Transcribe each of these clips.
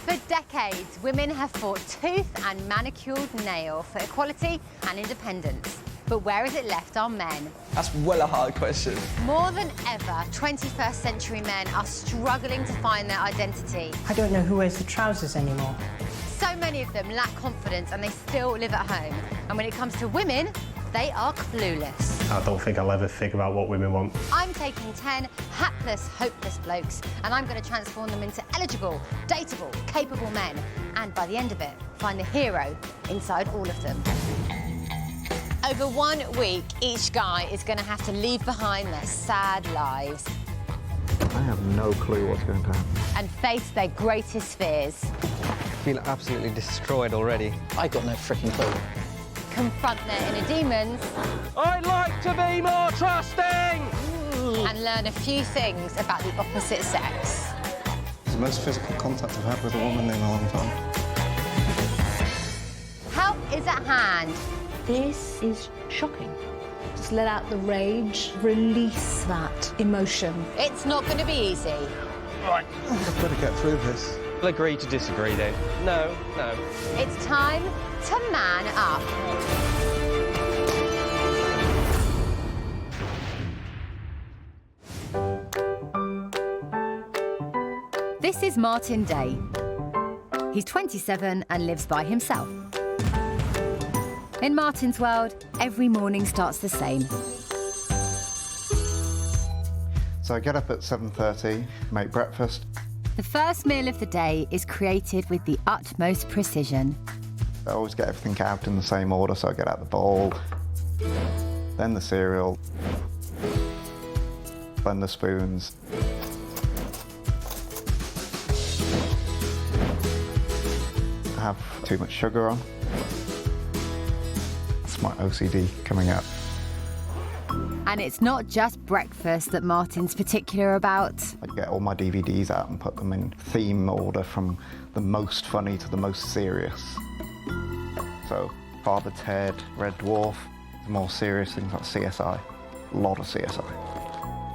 For decades, women have fought tooth and manicured nail for equality and independence. But where has it left our men? That's well a hard question. More than ever, 21st century men are struggling to find their identity. I don't know who wears the trousers anymore. So many of them lack confidence and they still live at home. And when it comes to women, they are clueless. I don't think I'll ever figure out what women want. I'm taking 10 hapless, hopeless blokes and I'm going to transform them into eligible, dateable, capable men. And by the end of it, find the hero inside all of them. Over 1 week, each guy is going to have to leave behind their sad lives. I have no clue what's going to happen. And face their greatest fears. I feel absolutely destroyed already. I got no freaking clue. Confront their inner demons. I'd like to be more trusting! And learn a few things about the opposite sex. It's the most physical contact I've had with a woman in a long time. Help is at hand. This is shocking. Just let out the rage, release that emotion. It's not going to be easy. Right. I've got to get through this. We'll agree to disagree then. No. It's time to man up. This is Martin Day. He's 27 and lives by himself. In Martin's world, every morning starts the same. So I get up at 7:30, make breakfast. The first meal of the day is created with the utmost precision. I always get everything out in the same order, so I get out the bowl, then the cereal, then the spoons. I have too much sugar on. It's my OCD coming out. And it's not just breakfast that Martin's particular about. I get all my DVDs out and put them in theme order from the most funny to the most serious. So, Father Ted, Red Dwarf, the more serious things like CSI. A lot of CSI.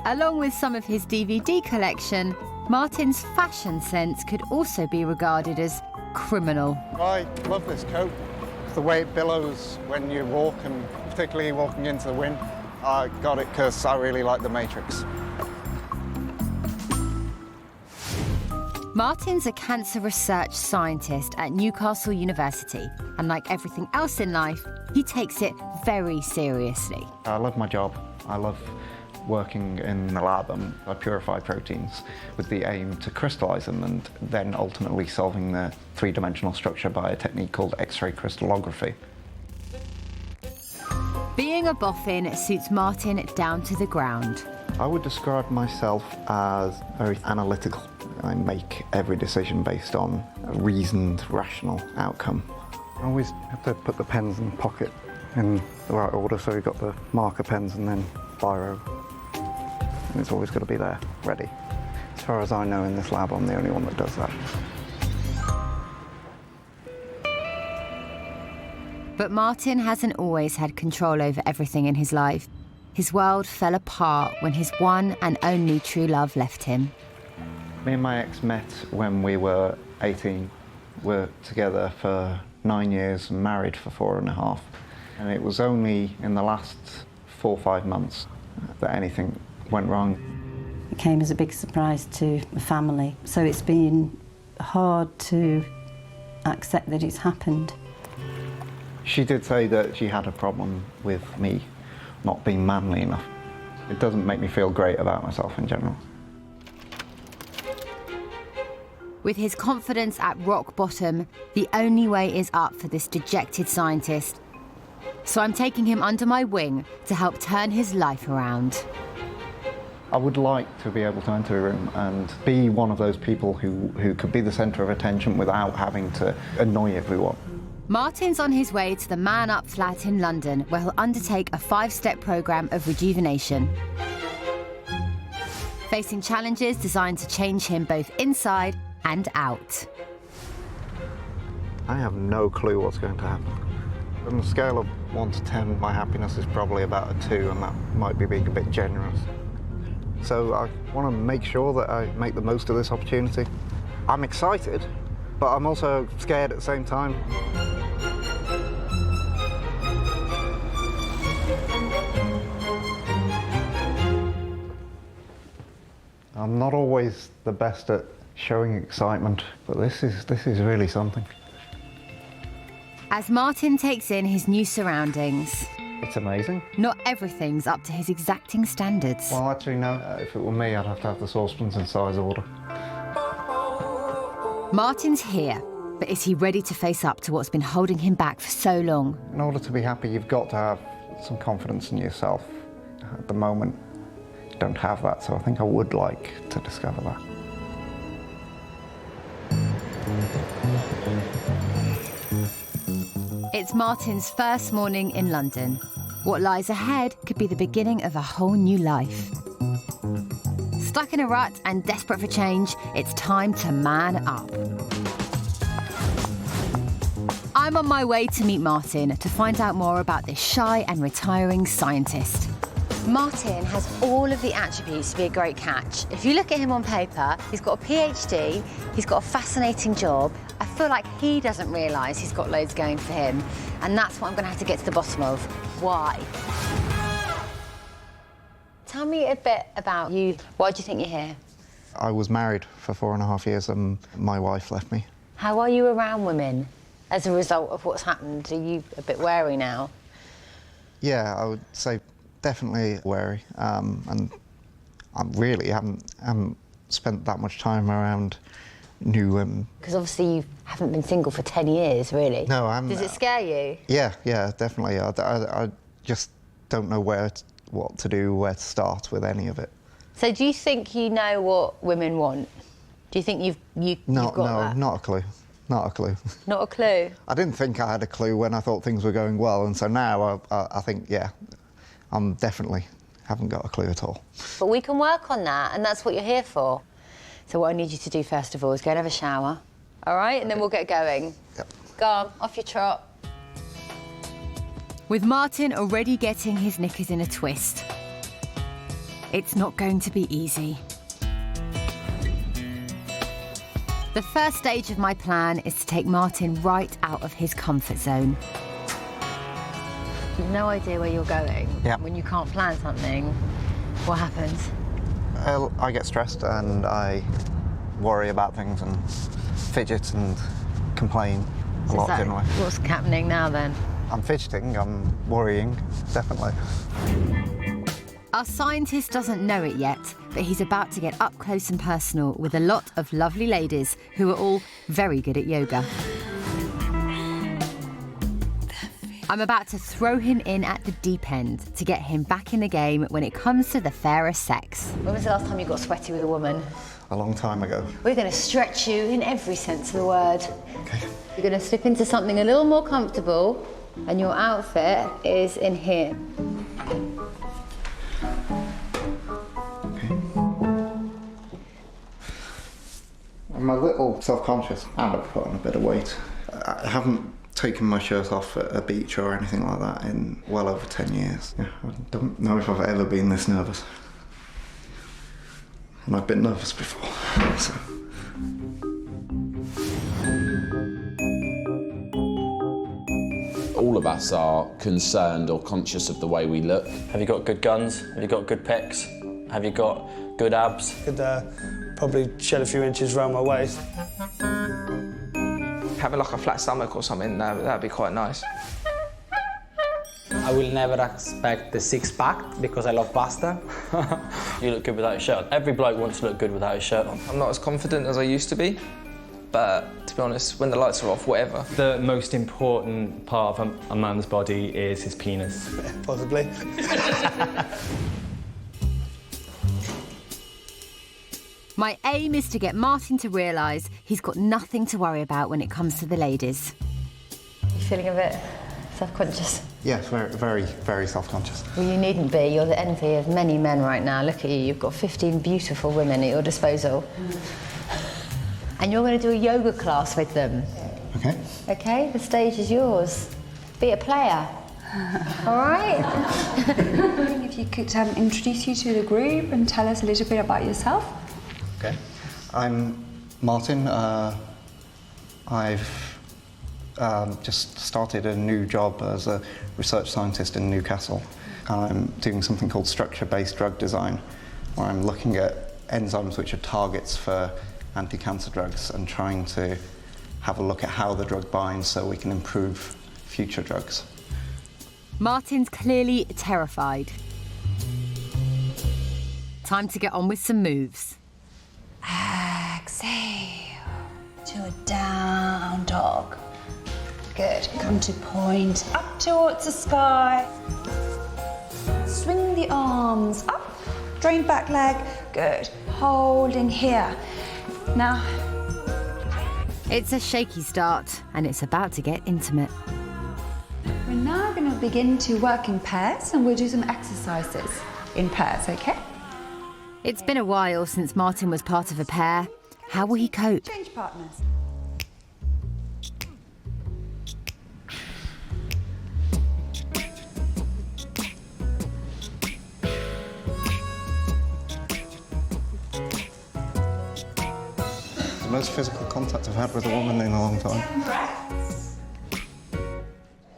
Along with some of his DVD collection, Martin's fashion sense could also be regarded as criminal. I love this coat. The way it billows when you walk, and particularly walking into the wind. I got it because I really like The Matrix. Martin's a cancer research scientist at Newcastle University, and like everything else in life, he takes it very seriously. I love my job. I love working in the lab, and I purify proteins with the aim to crystallize them and then ultimately solving the three-dimensional structure by a technique called X-ray crystallography. Being a boffin suits Martin down to the ground. I would describe myself as very analytical. I make every decision based on a reasoned, rational outcome. I always have to put the pens in the pocket in the right order, so you've got the marker pens and then biro. And it's always got to be there, ready. As far as I know in this lab, I'm the only one that does that. But Martin hasn't always had control over everything in his life. His world fell apart when his one and only true love left him. Me and my ex met when we were 18. We're together for 9 years and married for 4.5. And it was only in the last 4 or 5 months that anything went wrong. It came as a big surprise to the family, so it's been hard to accept that it's happened. She did say that she had a problem with me not being manly enough. It doesn't make me feel great about myself in general. With his confidence at rock bottom, the only way is up for this dejected scientist. So I'm taking him under my wing to help turn his life around. I would like to be able to enter a room and be one of those people who could be the centre of attention without having to annoy everyone. Martin's on his way to the Man Up flat in London, where he'll undertake a 5-step programme of rejuvenation. Facing challenges designed to change him both inside and out. I have no clue what's going to happen. On a scale of 1 to 10, my happiness is probably about a 2, and that might be being a bit generous. So I want to make sure that I make the most of this opportunity. I'm excited, but I'm also scared at the same time. I'm not always the best at showing excitement, but this is really something. As Martin takes in his new surroundings, It's amazing. not everything's up to his exacting standards. Well, actually, no. If it were me, I'd have to have the saucepans in size order. Martin's here, but is he ready to face up to what's been holding him back for so long? In order to be happy, you've got to have some confidence in yourself. At the moment, you don't have that, so I think I would like to discover that. It's Martin's first morning in London. What lies ahead could be the beginning of a whole new life. Stuck in a rut and desperate for change, it's time to man up. I'm on my way to meet Martin to find out more about this shy and retiring scientist. Martin has all of the attributes to be a great catch. If you look at him on paper, he's got a PhD, he's got a fascinating job. I feel like he doesn't realise he's got loads going for him, and that's what I'm going to have to get to the bottom of. Why? Tell me a bit about you. Why do you think you're here? I was married for 4.5 years and my wife left me. How are you around women as a result of what's happened? Are you a bit wary now? Yeah, I would say definitely wary, and I really haven't spent that much time around new women. Because obviously you haven't been single for 10 years, really. No, I haven't. Does it scare you? Yeah, definitely. I just don't know what to do, where to start with any of it. So do you think you know what women want? Do you think you've got that? Not a clue. Not a clue. Not a clue? I didn't think I had a clue when I thought things were going well, and so now I think, yeah, I'm definitely haven't got a clue at all. But we can work on that, and that's what you're here for. So what I need you to do first of all is go and have a shower, all right? And then we'll get going. Yep. Go on, off your trot. With Martin already getting his knickers in a twist, it's not going to be easy. The first stage of my plan is to take Martin right out of his comfort zone. You've no idea where you're going. Yeah. When you can't plan something, what happens? I get stressed and I worry about things and fidget and complain a lot generally. What's happening now then? I'm fidgeting, I'm worrying, definitely. Our scientist doesn't know it yet, but he's about to get up close and personal with a lot of lovely ladies who are all very good at yoga. I'm about to throw him in at the deep end to get him back in the game when it comes to the fairer sex. When was the last time you got sweaty with a woman? A long time ago. We're going to stretch you in every sense of the word. Okay. You're going to slip into something a little more comfortable, and your outfit is in here. I'm a little self-conscious and I've put on a bit of weight. I haven't taken my shirt off at a beach or anything like that in well over 10 years. Yeah, I don't know if I've ever been this nervous. And I've been nervous before, so. All of us are concerned or conscious of the way we look. Have you got good guns? Have you got good pecs? Have you got good abs? Could probably shed a few inches around my waist. Having like a flat stomach or something, that'd be quite nice. I will never expect the six-pack because I love pasta. You look good without a shirt on. Every bloke wants to look good without a shirt on. I'm not as confident as I used to be, but to be honest, when the lights are off, whatever. The most important part of a man's body is his penis. Possibly. My aim is to get Martin to realise he's got nothing to worry about when it comes to the ladies. You feeling a bit self-conscious? Yes, very, very self-conscious. Well, you needn't be. You're the envy of many men right now. Look at you. You've got 15 beautiful women at your disposal. And you're going to do a yoga class with them. Okay. Okay? The stage is yours. Be a player. All right? If you could introduce you to the group and tell us a little bit about yourself. Okay. I'm Martin. I've just started a new job as a research scientist in Newcastle. I'm doing something called structure-based drug design, where I'm looking at enzymes which are targets for anti-cancer drugs and trying to have a look at how the drug binds so we can improve future drugs. Martin's clearly terrified. Time to get on with some moves. Exhale to a down dog. Good. Come to point up towards the sky. Swing the arms up. Drain back leg. Good. Holding here. Now. It's a shaky start, and it's about to get intimate. We're now going to begin to work in pairs, and we'll do some exercises in pairs, okay? It's been a while since Martin was part of a pair. How will he cope? Change partners. The most physical contact I've had with a woman in a long time.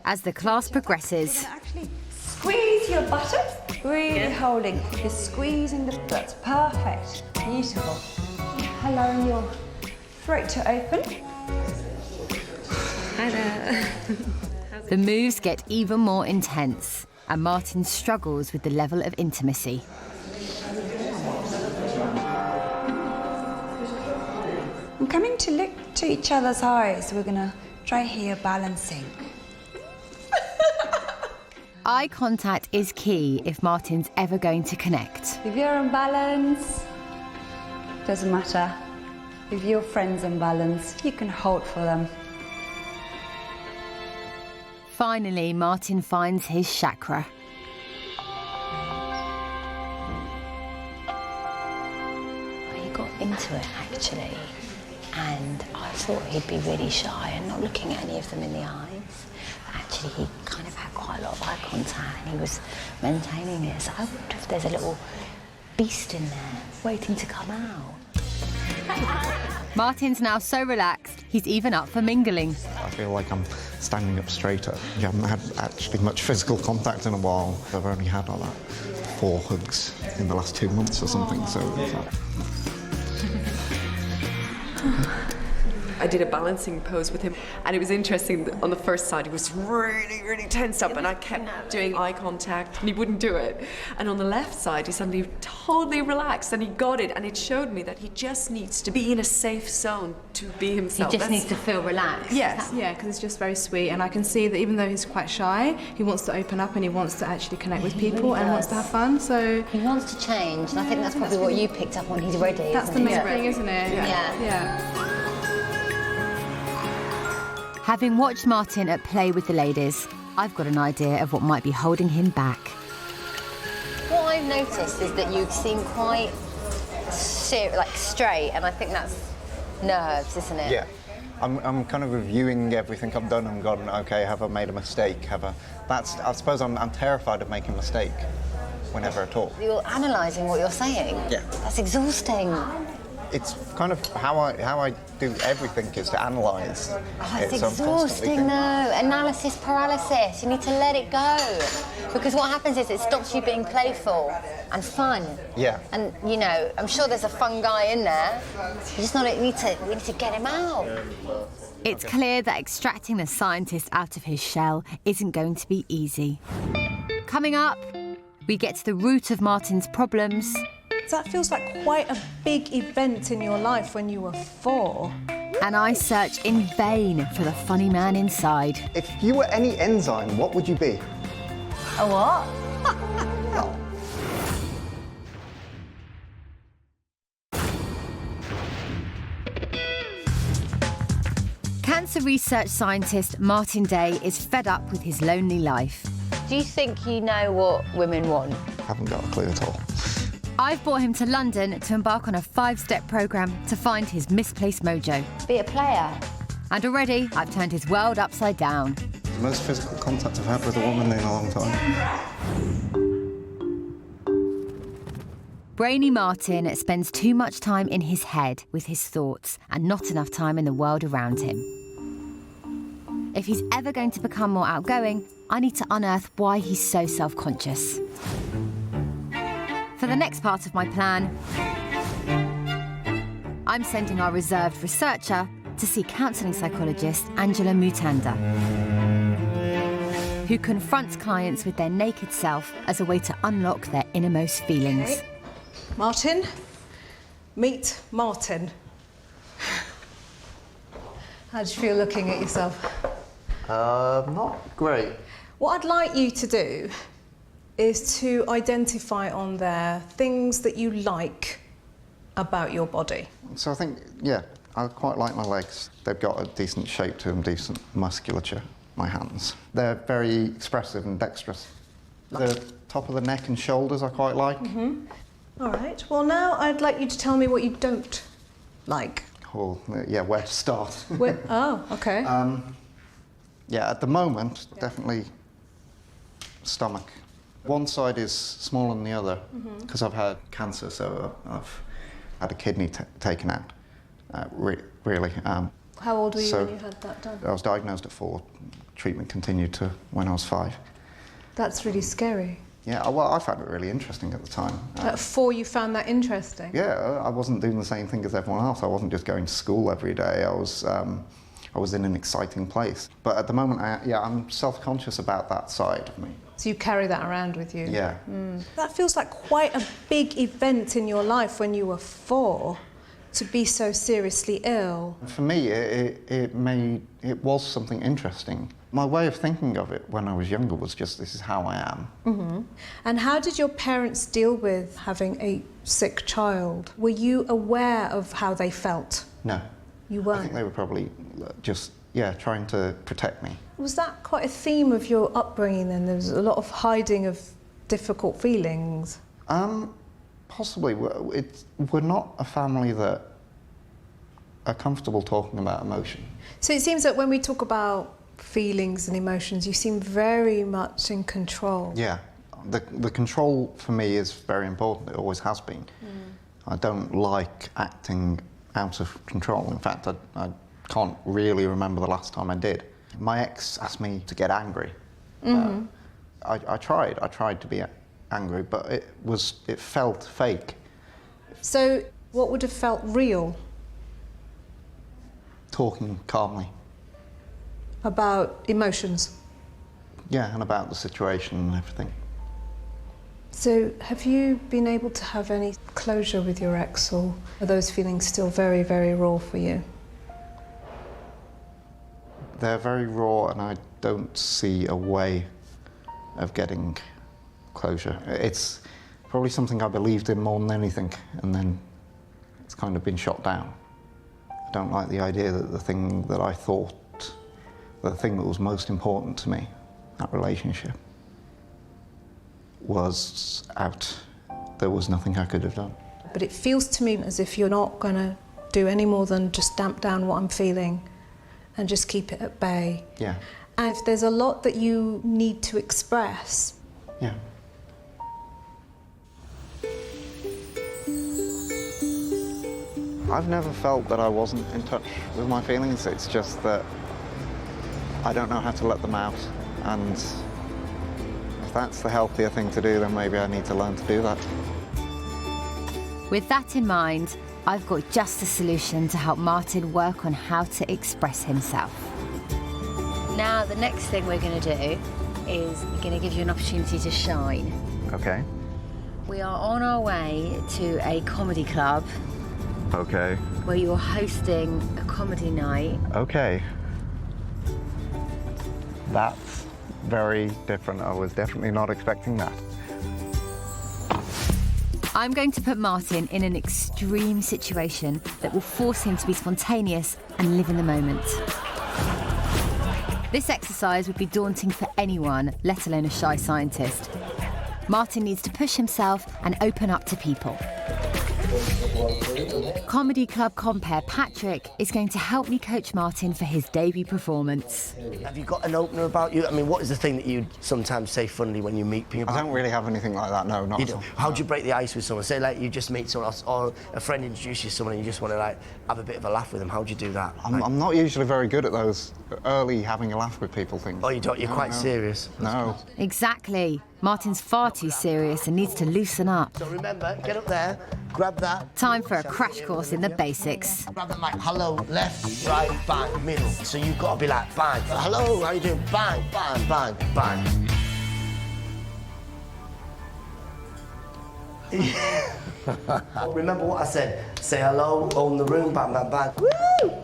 As the class progresses, Actually, squeeze your buttocks. Really holding. You're squeezing the butts. Perfect. Beautiful. Allowing your throat to open. the moves get even more intense, and Martin struggles with the level of intimacy. I'm coming to look to each other's eyes. We're going to try here balancing. Eye contact is key if Martin's ever going to connect. If you're on balance, doesn't matter. If your friend's on balance, you can hold for them. Finally, Martin finds his chakra. He got into it, actually, and I thought he'd be really shy and not looking at any of them in the eyes. Actually, he kind of had quite a lot of eye contact and he was maintaining this. I wonder if there's a little beast in there waiting to come out. Martin's now so relaxed, he's even up for mingling. I feel like I'm standing up straighter. I haven't had actually much physical contact in a while. I've only had like 4 hugs in the last 2 months or something, so it's like... I did a balancing pose with him, and it was interesting that on the first side he was really, really tensed up, and I kept doing eye contact and he wouldn't do it. And on the left side he suddenly totally relaxed and he got it, and it showed me that he just needs to be in a safe zone to be himself. He just needs to feel relaxed. Yes. Yeah, because it's just very sweet, and I can see that even though he's quite shy, he wants to open up and he wants to actually connect with people really and wants to have fun. So he wants to change, and I think that's probably what you picked up on. He's ready. That's the main thing, isn't it? Yeah. Having watched Martin at play with the ladies, I've got an idea of what might be holding him back. What I've noticed is that you seem quite straight, and I think that's nerves, isn't it? Yeah. I'm kind of reviewing everything I've done and gone, okay, have I made a mistake? I suppose I'm terrified of making a mistake whenever I talk. You're analysing what you're saying. Yeah. That's exhausting. It's kind of how I do everything is to analyse. Oh, it's exhausting though. Analysis paralysis. You need to let it go. Because what happens is it stops you being playful and fun. Yeah. And, you know, I'm sure there's a fun guy in there. We need to get him out. It's clear that extracting the scientist out of his shell isn't going to be easy. Coming up, we get to the root of Martin's problems. That feels like quite a big event in your life when you were 4. And I search in vain for the funny man inside. If you were any enzyme, what would you be? A what? Cancer research scientist Martin Day is fed up with his lonely life. Do you think you know what women want? Haven't got a clue at all. I've brought him to London to embark on a 5-step programme to find his misplaced mojo. Be a player. And already, I've turned his world upside down. The most physical contact I've had with a woman in a long time. Brainy Martin spends too much time in his head with his thoughts and not enough time in the world around him. If he's ever going to become more outgoing, I need to unearth why he's so self-conscious. For the next part of my plan, I'm sending our reserved researcher to see counselling psychologist Anjula Mutanda, who confronts clients with their naked self as a way to unlock their innermost feelings. Okay. Martin, meet Martin. How do you feel looking at yourself? Not great. What I'd like you to do is to identify on there things that you like about your body. So I think, yeah, I quite like my legs. They've got a decent shape to them, decent musculature. My hands. They're very expressive and dexterous. The top of the neck and shoulders I quite like. All right, well now I'd like you to tell me what you don't like. Oh, yeah, where to start? Oh, okay. Yeah, at the moment, definitely stomach. One side is smaller than the other because I've had cancer, so I've had a kidney taken out, really. How old were you so when you had that done? I was diagnosed at 4. Treatment continued to when I was 5. That's really scary. Yeah, well, I found it really interesting at the time. At 4 you found that interesting? Yeah, I wasn't doing the same thing as everyone else. I wasn't just going to school every day. I was in an exciting place. But at the moment, I'm self-conscious about that side of me. So you carry that around with you? Yeah. That feels like quite a big event in your life when you were 4 to be so seriously ill. For me, it was something interesting. My way of thinking of it when I was younger was just, this is how I am. And how did your parents deal with having a sick child? Were you aware of how they felt? No. You weren't? I think they were probably just, trying to protect me. Was that quite a theme of your upbringing then? There was a lot of hiding of difficult feelings? Possibly. We're not a family that are comfortable talking about emotion. So it seems that when we talk about feelings and emotions, you seem very much in control. Yeah. The control for me is very important. It always has been. I don't like acting out of control. In fact, I can't really remember the last time I did. My ex asked me to get angry. I tried to be angry, but it felt fake. So what would have felt real? Talking calmly. About emotions? Yeah, and about the situation and everything. So have you been able to have any closure with your ex, or are those feelings still very, very raw for you? They're very raw, and I don't see a way of getting closure. It's probably something I believed in more than anything, and then it's kind of been shot down. I don't like the idea that the thing that I thought, the thing that was most important to me, that relationship, was out. There was nothing I could have done. But it feels to me as if you're not going to do any more than just damp down what I'm feeling and just keep it at bay. Yeah. And if there's a lot that you need to express. Yeah. I've never felt that I wasn't in touch with my feelings. It's just that I don't know how to let them out. And if that's the healthier thing to do, then maybe I need to learn to do that. With that in mind, I've got just the solution to help Martin work on how to express himself. Now, the next thing we're going to do is we're going to give you an opportunity to shine. Okay. We are on our way to a comedy club. Okay. Where you're hosting a comedy night. Okay. That's very different. I was definitely not expecting that. I'm going to put Martin in an extreme situation that will force him to be spontaneous and live in the moment. This exercise would be daunting for anyone, let alone a shy scientist. Martin needs to push himself and open up to people. Comedy club compere Patrick is going to help me coach Martin for his debut performance. Have you got an opener about you? I mean, what is the thing that you sometimes say funnily when you meet people? I don't really have anything like that, no, not at all. How do you break the ice with someone? Say, like, you just meet someone else, or a friend introduces you to someone and you just want to, like, have a bit of a laugh with them. How do you do that? I'm not usually very good at those early having a laugh with people things. Oh, you don't? You're quite serious? No. Exactly. Martin's far too serious and needs to loosen up. So remember, get up there, grab that. Time for a crash course in the basics. Grab the mic, hello, left, right, bang, middle. So you've got to be like, bang, hello, how you doing? Bang, bang, bang, bang. Remember what I said? Say hello, own the room, bang, bang, bang. Woo!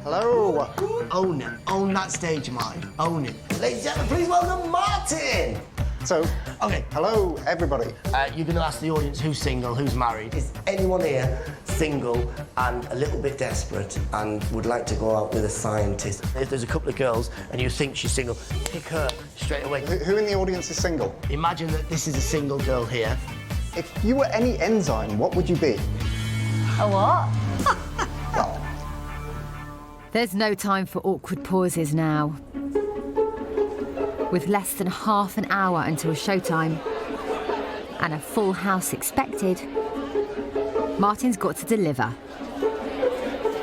Hello. Own it. Own that stage of mine. Own it. Ladies and gentlemen, please welcome Martin. So, okay. Hello, everybody. You're going to ask the audience who's single, who's married. Is anyone here single and a little bit desperate and would like to go out with a scientist? If there's a couple of girls and you think she's single, pick her straight away. Who in the audience is single? Imagine that this is a single girl here. If you were any enzyme, what would you be? A what? There's no time for awkward pauses now. With less than half an hour until showtime and a full house expected, Martin's got to deliver,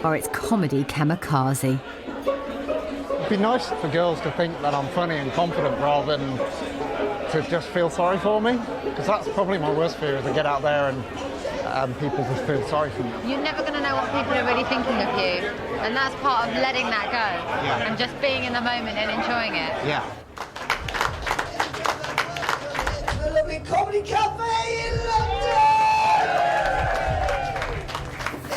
or it's comedy kamikaze. It'd be nice for girls to think that I'm funny and confident rather than to just feel sorry for me, because that's probably my worst fear, is to get out there and people just feel sorry for me. You're never going to know what people are really thinking of you, and that's part of letting that go and just being in the moment and enjoying it. Yeah. The lovely Comedy Cafe in London!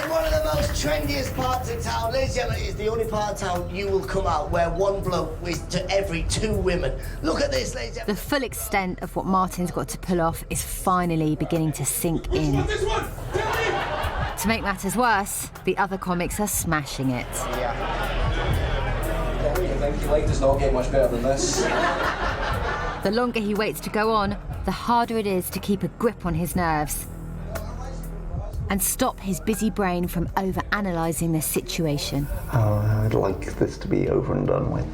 In one of the most trendiest parts of town, ladies and gentlemen, it's the only part of town you will come out where one bloke is to every 2 women. Look at this, ladies and gentlemen. The full extent of what Martin's got to pull off is finally beginning to sink in. This one! To make matters worse, the other comics are smashing it. Yeah. Thank you, like, does not get much better than this. The longer he waits to go on, the harder it is to keep a grip on his nerves and stop his busy brain from over-analysing the situation. I'd like this to be over and done with.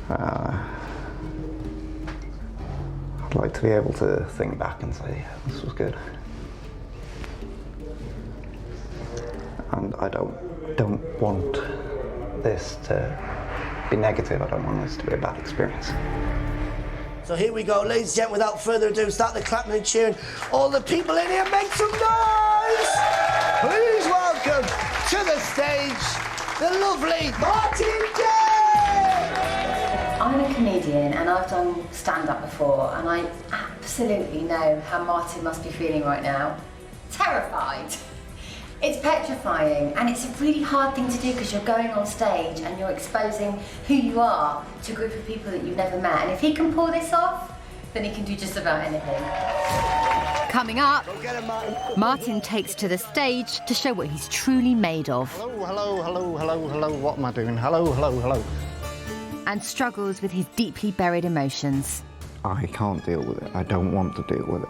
I'd like to be able to think back and say, yeah, this was good. And I don't want this to be negative. I don't want this to be a bad experience. So here we go, ladies and gentlemen, without further ado, start the clapping and cheering. All the people in here, make some noise! Please welcome to the stage, the lovely Martin Day! I'm a comedian and I've done stand-up before, and I absolutely know how Martin must be feeling right now. Terrified. It's petrifying, and it's a really hard thing to do because you're going on stage and you're exposing who you are to a group of people that you've never met. And if he can pull this off, then he can do just about anything. Coming up, Martin takes to the stage to show what he's truly made of. Hello, what am I doing? Hello. And struggles with his deeply buried emotions. I can't deal with it. I don't want to deal with it.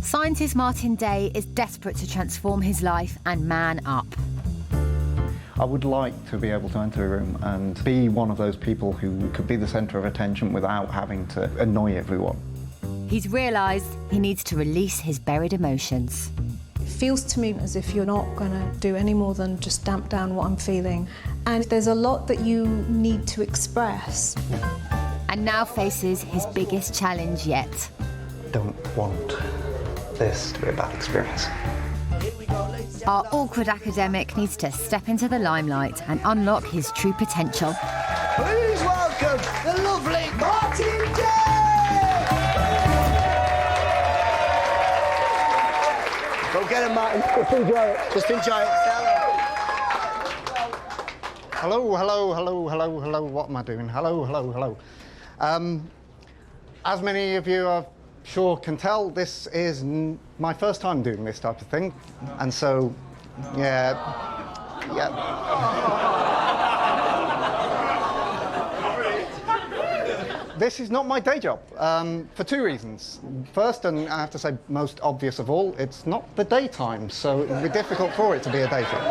Scientist Martin Day is desperate to transform his life and man up. I would like to be able to enter a room and be one of those people who could be the centre of attention without having to annoy everyone. He's realised he needs to release his buried emotions. It feels to me as if you're not going to do any more than just damp down what I'm feeling. And there's a lot that you need to express. And now faces his biggest challenge yet. Don't want this to be a bad experience. Our awkward academic needs to step into the limelight and unlock his true potential. Please welcome the lovely Martin Day! Go get him, Martin. Just enjoy it. Just enjoy it. Hello, what am I doing? Hello. As many of you are sure can tell, this is my first time doing this type of thing, and so, yeah, This is not my day job, for two reasons. First, and I have to say most obvious of all, it's not the daytime, so it would be difficult for it to be a day job.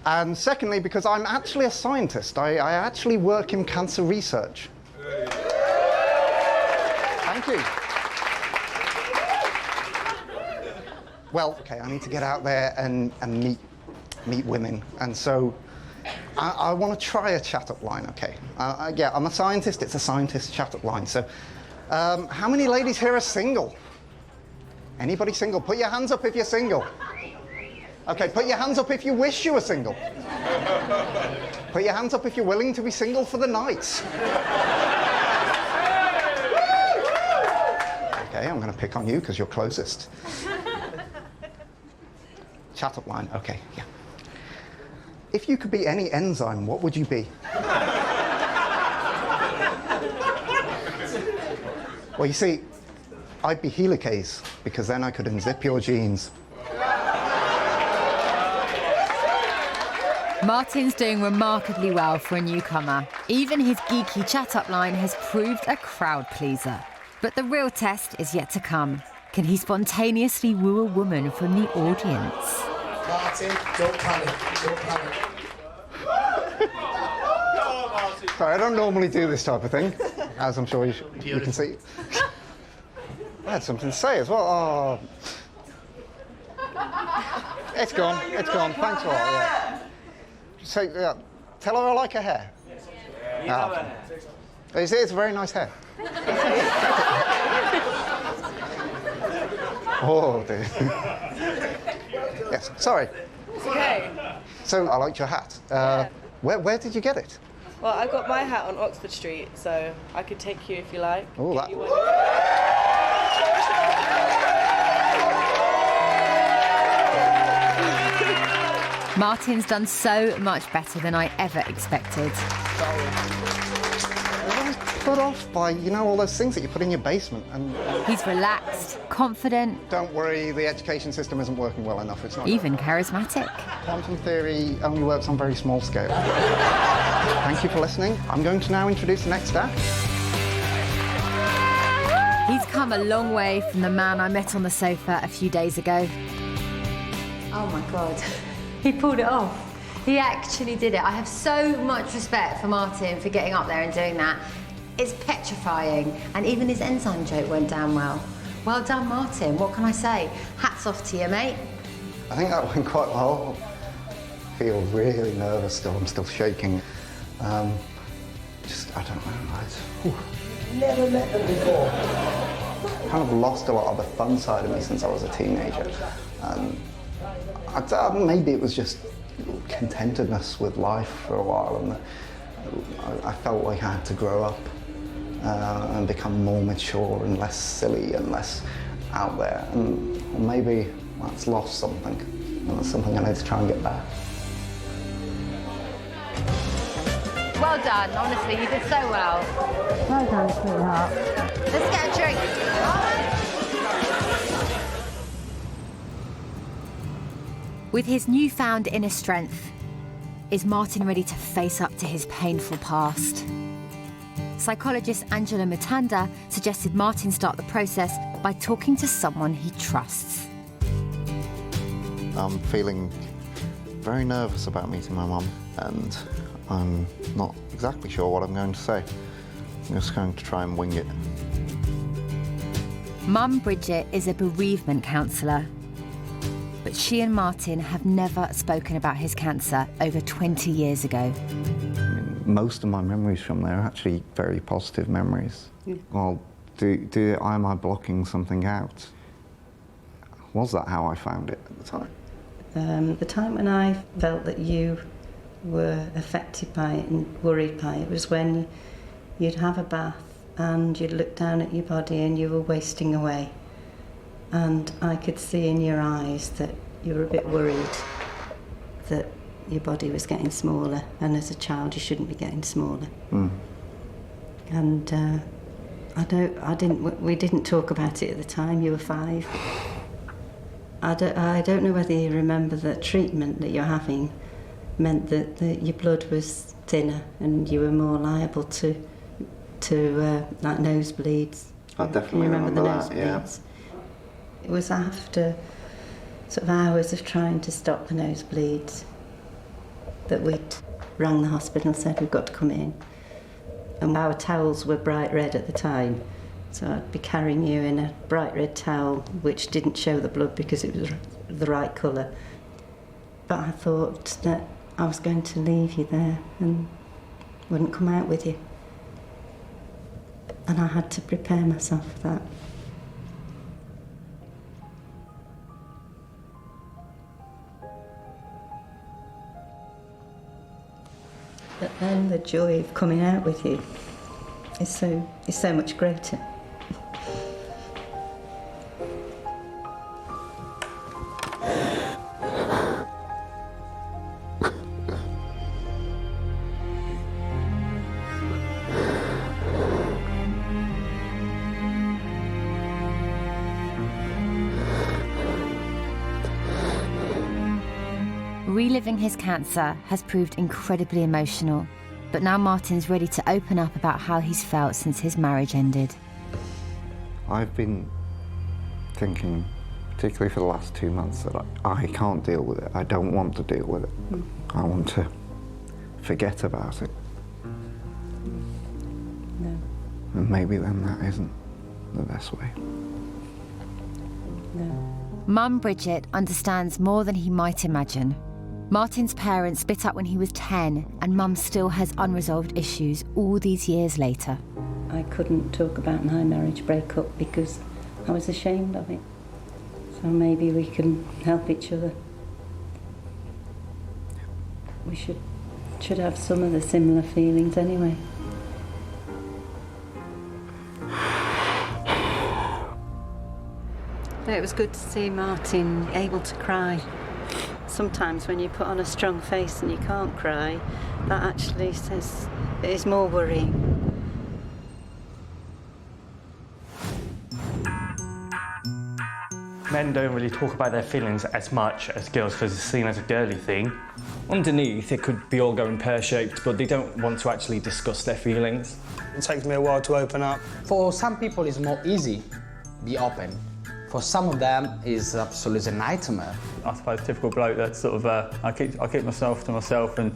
And secondly, because I'm actually a scientist. I actually work in cancer research. Thank you. Well, okay, I need to get out there and meet women, and so I want to try a chat-up line, okay? Yeah, I'm a scientist, it's a scientist chat-up line. So, how many ladies here are single? Anybody single? Put your hands up if you're single. Okay, put your hands up if you wish you were single. Put your hands up if you're willing to be single for the night. Okay, I'm going to pick on you because you're closest. Chat-up line, okay, yeah. If you could be any enzyme, what would you be? Well, you see, I'd be helicase, because then I could unzip your jeans. Martin's doing remarkably well for a newcomer. Even his geeky chat-up line has proved a crowd pleaser. But the real test is yet to come. Can he spontaneously woo a woman from the audience? Martin, don't panic, don't panic. Sorry, I don't normally do this type of thing, as I'm sure you can see. I had something to say as well. Oh. It's gone, thanks a lot, yeah. So, yeah, tell her I like her hair. Yeah. It's a very nice hair. Oh, dear. Yes, sorry. It's okay. So, I liked your hat. Where did you get it? Well, I got my hat on Oxford Street, so I could take you if you like. Oh, that... Martin's done so much better than I ever expected. I was put off by, you know, all those things that you put in your basement. And he's relaxed, confident. Don't worry, the education system isn't working well enough. It's not. Even charismatic. Quantum theory only works on very small scale. Thank you for listening. I'm going to now introduce the next act. He's come a long way from the man I met on the sofa a few days ago. Oh my God. He pulled it off. He actually did it. I have so much respect for Martin for getting up there and doing that. It's petrifying. And even his enzyme joke went down well. Well done, Martin. What can I say? Hats off to you, mate. I think that went quite well. I feel really nervous still. I'm still shaking. I don't know. Never met them before. Kind of lost a lot of the fun side of me since I was a teenager. Maybe it was just contentedness with life for a while, and I felt like I had to grow up and become more mature and less silly and less out there. And maybe that's lost something, and that's something I need to try and get back. Well done, honestly, you did so well. Well done, sweetheart. Let's get a drink. With his newfound inner strength, is Martin ready to face up to his painful past? Psychologist Anjula Mutanda suggested Martin start the process by talking to someone he trusts. I'm feeling very nervous about meeting my mum, and I'm not exactly sure what I'm going to say. I'm just going to try and wing it. Mum Bridget is a bereavement counsellor, but she and Martin have never spoken about his cancer over 20 years ago. Most of my memories from there are actually very positive memories. Yeah. Well, am I blocking something out? Was that how I found it at the time? The time when I felt that you were affected by it and worried by it was when you'd have a bath and you'd look down at your body and you were wasting away. And I could see in your eyes that you were a bit worried that your body was getting smaller, and as a child you shouldn't be getting smaller. Mm. And we didn't talk about it at the time. You were 5. I don't know whether you remember the treatment that you're having, meant that your blood was thinner and you were more liable to like nosebleeds. I definitely Can you remember the that, yeah. nosebleeds? It was after sort of hours of trying to stop the nosebleeds that we'd rang the hospital and said we've got to come in. And our towels were bright red at the time, so I'd be carrying you in a bright red towel which didn't show the blood because it was the right colour. But I thought that I was going to leave you there and wouldn't come out with you. And I had to prepare myself for that. But then the joy of coming out with you is so much greater. Reliving his cancer has proved incredibly emotional, but now Martin's ready to open up about how he's felt since his marriage ended. I've been thinking, particularly for the last 2 months, that I can't deal with it. I don't want to deal with it. I want to forget about it. No. And maybe then that isn't the best way. No. Mum Bridget understands more than he might imagine. Martin's parents split up when he was 10, and Mum still has unresolved issues all these years later. I couldn't talk about my marriage breakup because I was ashamed of it. So maybe we can help each other. We should have some of the similar feelings anyway. It was good to see Martin able to cry. Sometimes when you put on a strong face and you can't cry, that actually is more worrying. Men don't really talk about their feelings as much as girls because it's seen as a girly thing. Underneath, it could be all going pear-shaped, but they don't want to actually discuss their feelings. It takes me a while to open up. For some people, it's more easy to be open. For some of them, it's absolutely a nightmare. I suppose typical bloke that sort of I keep myself to myself and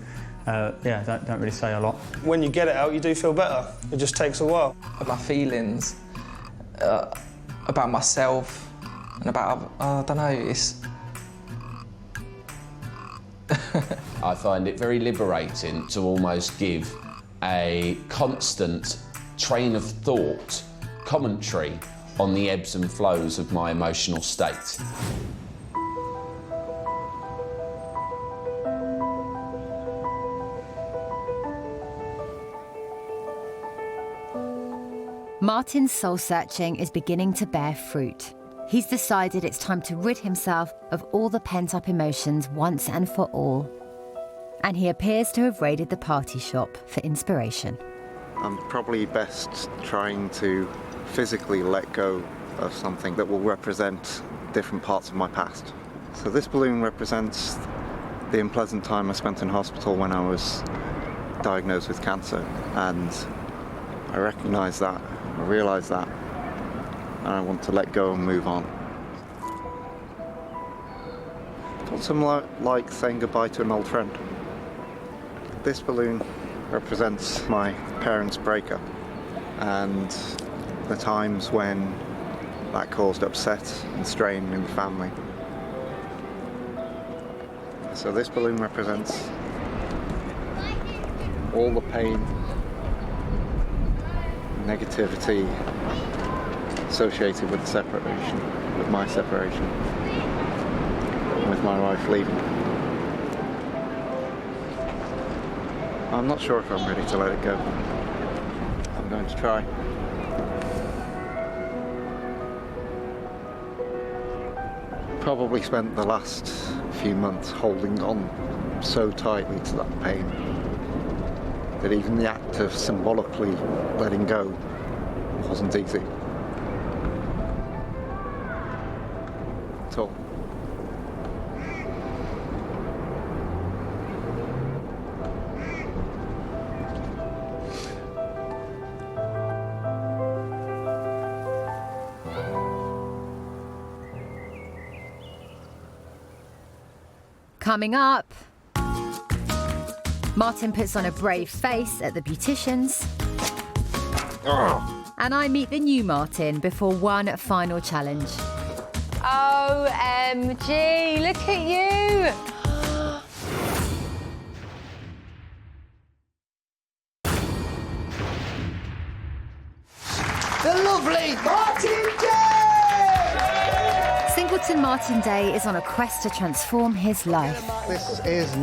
yeah, don't really say a lot. When you get it out, you do feel better. It just takes a while. My feelings about myself and about I don't know. It's. I find it very liberating to almost give a constant train of thought, commentary on the ebbs and flows of my emotional state. Martin's soul-searching is beginning to bear fruit. He's decided it's time to rid himself of all the pent-up emotions once and for all. And he appears to have raided the party shop for inspiration. I'm probably best trying to physically let go of something that will represent different parts of my past. So this balloon represents the unpleasant time I spent in hospital when I was diagnosed with cancer, and I recognise that, I realise that, and I want to let go and move on. It's something like saying goodbye to an old friend. This balloon represents my parents' breakup and the times when that caused upset and strain in the family. So this balloon represents all the pain, negativity associated with the separation, with my separation, with my wife leaving. I'm not sure if I'm ready to let it go. I'm going to try. Probably spent the last few months holding on so tightly to that pain that even the act of symbolically letting go wasn't easy at all. Coming up, Martin puts on a brave face at the beautician's. And I meet the new Martin before one final challenge. OMG, look at you! The lovely Martin Day! Singleton Martin Day is on a quest to transform his life. This is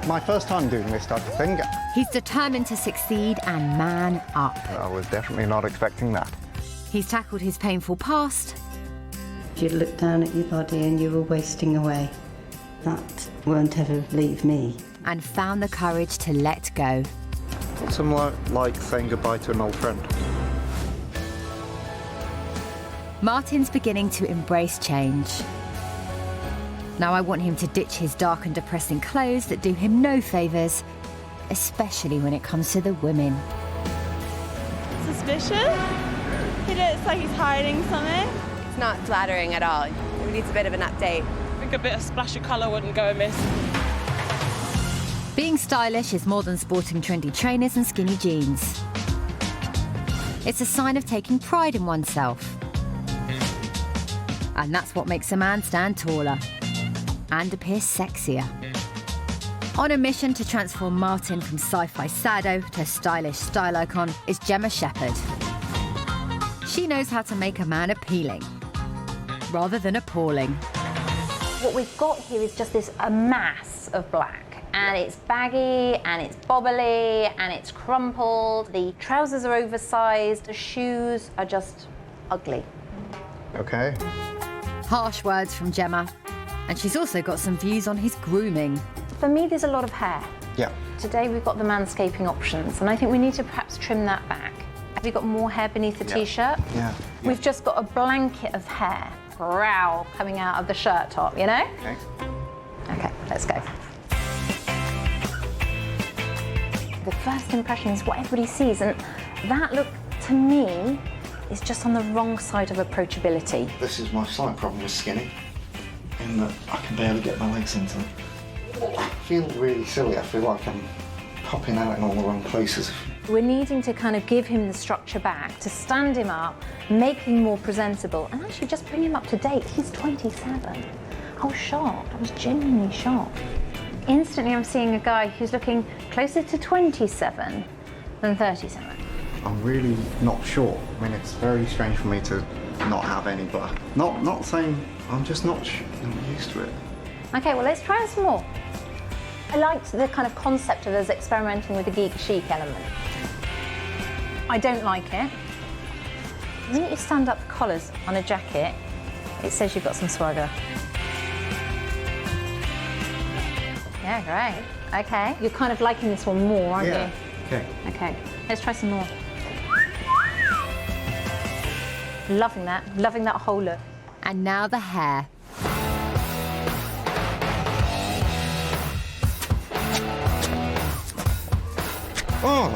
my first time doing this type of thing. He's determined to succeed and man up. I was definitely not expecting that. He's tackled his painful past. You'd look down at your body and you were wasting away. That won't ever leave me. And found the courage to let go. Somewhat like saying goodbye to an old friend. Martin's beginning to embrace change. Now I want him to ditch his dark and depressing clothes that do him no favours, especially when it comes to the women. Suspicious? He looks like he's hiding something. It's not flattering at all. He needs a bit of an update. I think a bit of splash of colour wouldn't go amiss. Being stylish is more than sporting trendy trainers and skinny jeans. It's a sign of taking pride in oneself. And that's what makes a man stand taller and appear sexier. On a mission to transform Martin from sci-fi sado to stylish style icon is Gemma Sheppard. She knows how to make a man appealing rather than appalling. What we've got here is just a mass of black. And it's baggy, and it's bobbly, and it's crumpled. The trousers are oversized, the shoes are just ugly. Okay. Harsh words from Gemma. And she's also got some views on his grooming. For me, there's a lot of hair. Yeah. Today we've got the manscaping options, and I think we need to perhaps trim that back. Have you got more hair beneath the t-shirt? Yeah. We've just got a blanket of hair, growl, coming out of the shirt top, you know? Okay. Okay, let's go. The first impression is what everybody sees, and that look, to me, is just on the wrong side of approachability. This is my slight problem with skinny, in that I can barely get my legs into them. I feel really silly. I feel like I'm popping out in all the wrong places. We're needing to kind of give him the structure back, to stand him up, make him more presentable, and actually just bring him up to date. He's 27. I was shocked. I was genuinely shocked. Instantly, I'm seeing a guy who's looking closer to 27 than 37. I'm really not sure. I mean, it's very strange for me to not have any, but not saying I'm just not used to it. Okay, well, let's try some more. I liked the kind of concept of us experimenting with the geek chic element. I don't like it. The minute you stand up collars on a jacket, it says you've got some swagger. Yeah, great. Okay. You're kind of liking this one more, aren't you? Okay. Okay, let's try some more. Loving that whole look. And now the hair. Oh.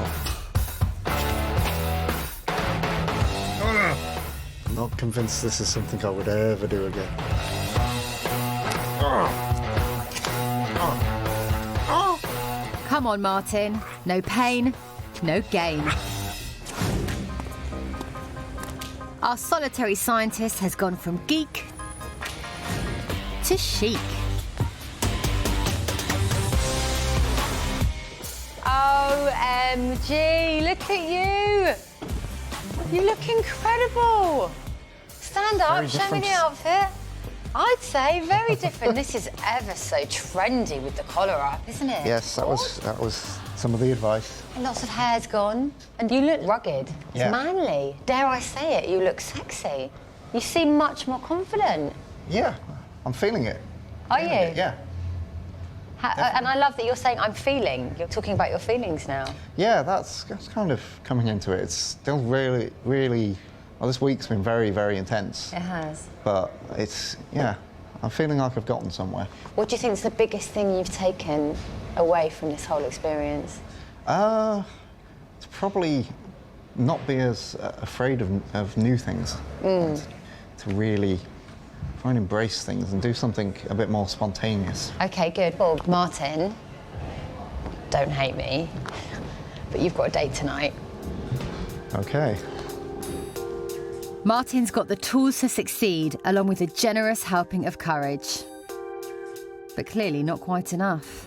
I'm not convinced this is something I would ever do again. Come on, Martin. No pain, no gain. Our solitary scientist has gone from geek to chic. OMG, look at you. You look incredible. Stand up, show me the outfit. I'd say very different. This is ever so trendy with the collar up, isn't it? Yes, that was some of the advice. Lots of hair's gone. And you look rugged. It's Yeah. manly. Dare I say it, you look sexy. You seem much more confident. Yeah, I'm feeling it. Are you? Yeah. And I love that you're saying I'm feeling. You're talking about your feelings now. Yeah, that's kind of coming into it. It's still really, well, this week's been very, very intense. It has. But it's, yeah, I'm feeling like I've gotten somewhere. What do you think is the biggest thing you've taken away from this whole experience? It's probably not be as afraid of new things. To really Try and embrace things and do something a bit more spontaneous. OK, good. Well, Martin, don't hate me, but you've got a date tonight. OK. Martin's got the tools to succeed, along with a generous helping of courage. But clearly not quite enough.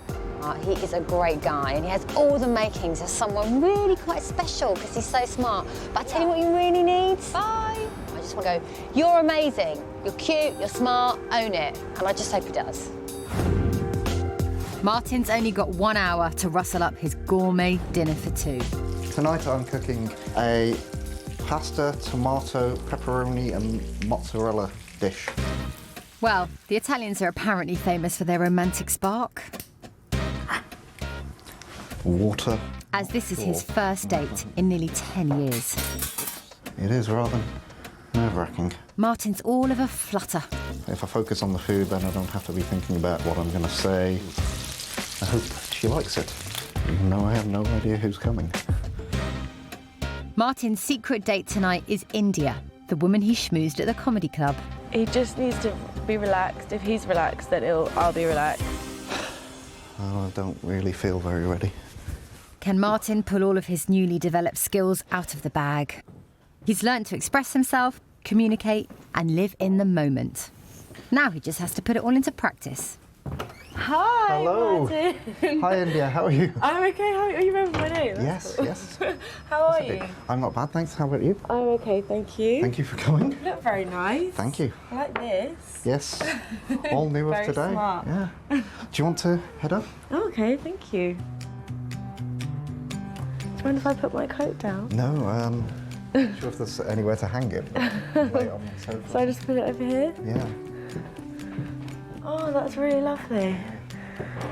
He is a great guy, and he has all the makings of someone really quite special because he's so smart. But I tell you what he really needs. Bye. I just want to go, you're amazing, you're cute, you're smart, own it. And I just hope he does. Martin's only got 1 hour to rustle up his gourmet dinner for two. Tonight I'm cooking a pasta, tomato, pepperoni and mozzarella dish. Well, the Italians are apparently famous for their romantic spark. Water. As this is his first date in nearly 10 years. It is rather nerve-wracking. Martin's all of a flutter. If I focus on the food, then I don't have to be thinking about what I'm going to say. I hope she likes it, even though I have no idea who's coming. Martin's secret date tonight is India, the woman he schmoozed at the comedy club. He just needs to be relaxed. If he's relaxed, then I'll be relaxed. Oh, I don't really feel very ready. Can Martin pull all of his newly developed skills out of the bag? He's learnt to express himself, communicate, and live in the moment. Now he just has to put it all into practice. Hi, Hello. Martin. Hi, India. How are you? I'm okay. How are you? Remember my name? Yes, yes. How are you? I'm not bad, thanks. How about you? I'm okay, thank you. Thank you for coming. You look very nice. Thank you. I like this. Yes. All new of Very today. smart. Yeah. Do you want to head up? Oh, okay, thank you. Do you mind if I put my coat down? No, not sure if there's anywhere to hang it. But lay it on the sofa. So I just put it over here? Yeah. Oh, that's really lovely.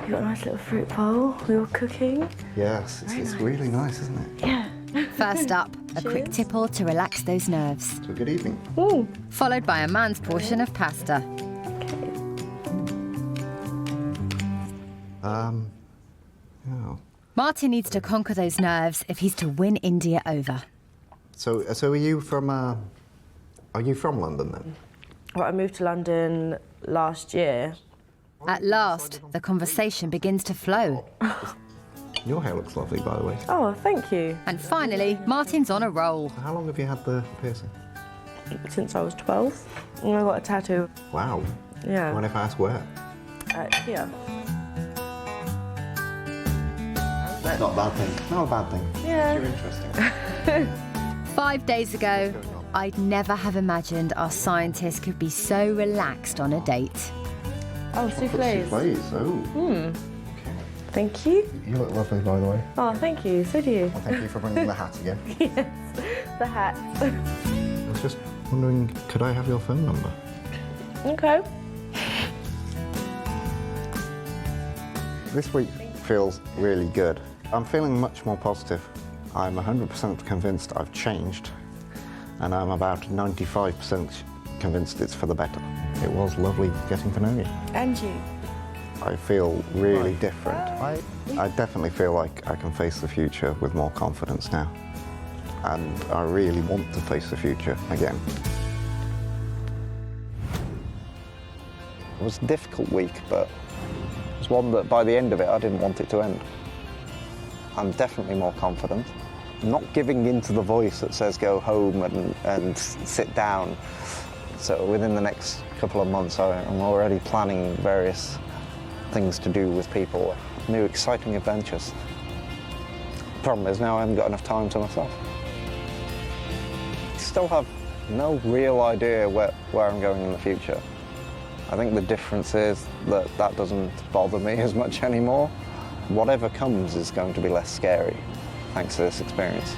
You've got a nice little fruit bowl. We were cooking. Yes, it's really nice, isn't it? Yeah. First up, a quick tipple to relax those nerves. So good evening. Ooh. Followed by a man's portion of pasta. Oh. Martin needs to conquer those nerves if he's to win India over. So are you from London then? Well, I moved to London last year. At last, the conversation begins to flow. Your hair looks lovely, by the way. Oh, thank you. And finally, Martin's on a roll. How long have you had the piercing? Since I was 12. And I got a tattoo. Wow. Yeah. Mind if I ask where? Here. Not a bad thing. Not a bad thing. Yeah. You're interesting. 5 days ago, I'd never have imagined our scientists could be so relaxed on a date. Oh, soufflés. Soufflés, oh. Thank you. You look lovely, by the way. Oh, thank you. So do you. Well, thank you for bringing the hat again. Yes, the hat. I was just wondering, could I have your phone number? Okay. This week feels really good. I'm feeling much more positive. I'm 100% convinced I've changed, and I'm about 95% convinced it's for the better. It was lovely getting to know you. And you. I feel really different. I definitely feel like I can face the future with more confidence now. And I really want to face the future again. It was a difficult week, but it was one that by the end of it, I didn't want it to end. I'm definitely more confident. Not giving in to the voice that says go home and sit down. So within the next couple of months, I'm already planning various things to do with people, new exciting adventures. Problem is now I haven't got enough time to myself. Still have no real idea where I'm going in the future. I think the difference is that doesn't bother me as much anymore. Whatever comes is going to be less scary, thanks to this experience.